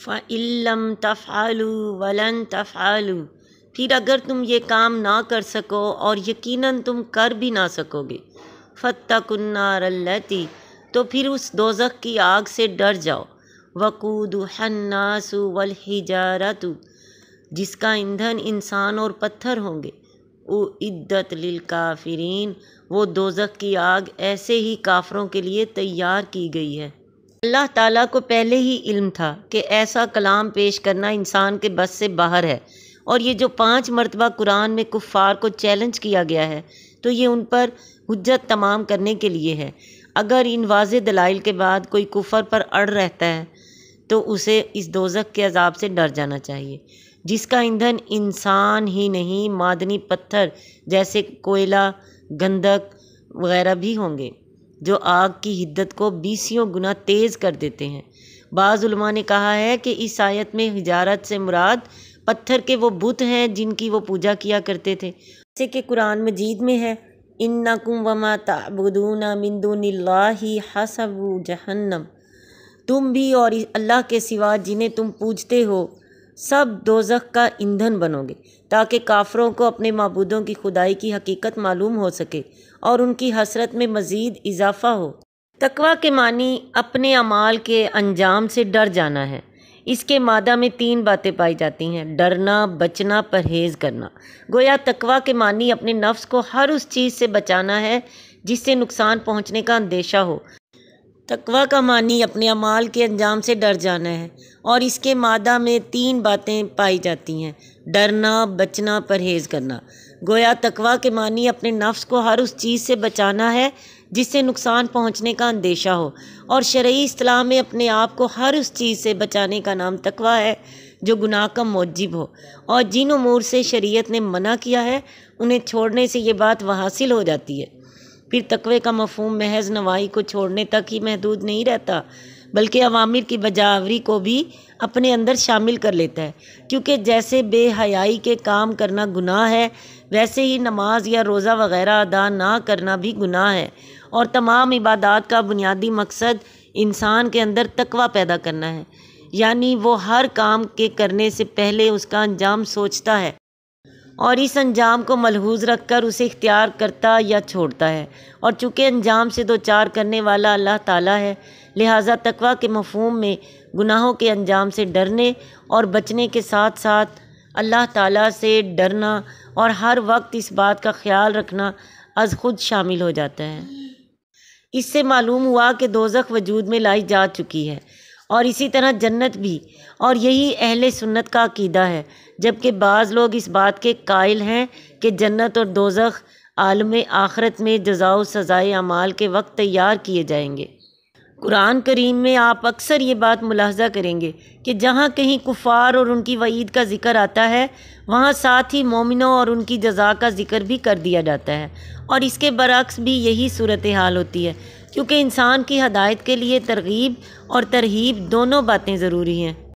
فَإِن لَّمْ تَفْعَلُوا وَلَن تَفْعَلُوا، پھر اگر تم یہ کام نہ کر سکو اور یقیناً تم کر بھی نہ سکو گے، فَاتَّقُوا النَّارَ الَّتِي، تو پھر اس دوزخ کی آگ سے ڈر جاؤ، وَقُودُهَا النَّاسُ وَالْحِجَارَةُ، جس کا ایندھن انسان اور پتھر ہوں گے، اُعِدَّتْ لِلْکَافِرِینَ، وہ دوزخ کی آگ ایسے ہی کافروں کے لیے تیار کی گئی ہے۔ اللہ تعالیٰ کو پہلے ہی علم تھا کہ ایسا کلام پیش کرنا انسان کے بس سے باہر ہے، اور یہ جو 5 مرتبہ قرآن میں کفار کو چیلنج کیا گیا ہے تو یہ ان پر حجت تمام کرنے کے لیے ہے۔ اگر ان واضح دلائل کے بعد کوئی کفر پر اڑ رہتا ہے تو اسے اس دوزخ کے عذاب سے ڈر جانا چاہیے، جس کا ایندھن انسان ہی نہیں معدنی پتھر جیسے کوئلہ، گندھک وغیرہ بھی ہوں گے، جو آگ کی حدت کو 20 گنا تیز کر دیتے ہیں۔ بعض علماء نے کہا ہے کہ اس آیت میں حجارت سے مراد پتھر کے وہ بت ہیں جن کی وہ پوجا کیا کرتے تھے، جیسے کہ قرآن مجید میں ہے اِنَّکُمْ وَمَا تَعْبُدُونَ مِن دُونِ اللَّہِ حَصَبُ جَہَنَّمَ، تم بھی اور اللہ کے سوا جنہیں تم پوجتے ہو سب دوزخ کا ایندھن بنو گے، تاکہ کافروں کو اپنے معبودوں کی خدائی کی حقیقت معلوم ہو سکے اور ان کی حسرت میں مزید اضافہ ہو۔ تقویٰ کے معنی اپنے اعمال کے انجام سے ڈر جانا ہے۔ اس کے مادہ میں 3 باتیں پائی جاتی ہیں: ڈرنا، بچنا، پرہیز کرنا۔ گویا تقویٰ کے معنی اپنے نفس کو ہر اس چیز سے بچانا ہے جس سے نقصان پہنچنے کا اندیشہ ہو۔ تقویٰ کا معنی اپنے اعمال کے انجام سے ڈر جانا ہے، اور اس کے مادہ میں 3 باتیں پائی جاتی ہیں: ڈرنا، بچنا، پرہیز کرنا۔ گویا تقویٰ کے معنی اپنے نفس کو ہر اس چیز سے بچانا ہے جس سے نقصان پہنچنے کا اندیشہ ہو، اور شرعی اصطلاح میں اپنے آپ کو ہر اس چیز سے بچانے کا نام تقویٰ ہے جو گناہ کا موجب ہو، اور جن امور سے شریعت نے منع کیا ہے انہیں چھوڑنے سے یہ بات حاصل ہو جاتی ہے۔ پھر تقوی کا مفہوم محض نواہی کو چھوڑنے تک ہی محدود نہیں رہتا، بلکہ اوامر کی بجاوری کو بھی اپنے اندر شامل کر لیتا ہے، کیونکہ جیسے بے حیائی کے کام کرنا گناہ ہے، ویسے ہی نماز یا روزہ وغیرہ ادا نہ کرنا بھی گناہ ہے، اور تمام عبادات کا بنیادی مقصد انسان کے اندر تقوی پیدا کرنا ہے، یعنی وہ ہر کام کے کرنے سے پہلے اس کا انجام سوچتا ہے اور اس انجام کو ملحوظ رکھ کر اسے اختیار کرتا یا چھوڑتا ہے، اور چونکہ انجام سے دوچار کرنے والا اللہ تعالیٰ ہے، لہٰذا تقویٰ کے مفہوم میں گناہوں کے انجام سے ڈرنے اور بچنے کے ساتھ ساتھ اللہ تعالیٰ سے ڈرنا اور ہر وقت اس بات کا خیال رکھنا از خود شامل ہو جاتا ہے۔ اس سے معلوم ہوا کہ دوزخ وجود میں لائی جا چکی ہے، اور اسی طرح جنت بھی، اور یہی اہل سنت کا عقیدہ ہے، جبکہ بعض لوگ اس بات کے قائل ہیں کہ جنت اور دوزخ عالم آخرت میں جزا و سزائے اعمال کے وقت تیار کیے جائیں گے۔ قرآن کریم میں آپ اکثر یہ بات ملاحظہ کریں گے کہ جہاں کہیں کفار اور ان کی وعید کا ذکر آتا ہے وہاں ساتھ ہی مومنوں اور ان کی جزا کا ذکر بھی کر دیا جاتا ہے، اور اس کے برعکس بھی یہی صورتحال ہوتی ہے، کیونکہ انسان کی ہدایت کے لیے ترغیب اور ترہیب دونوں باتیں ضروری ہیں۔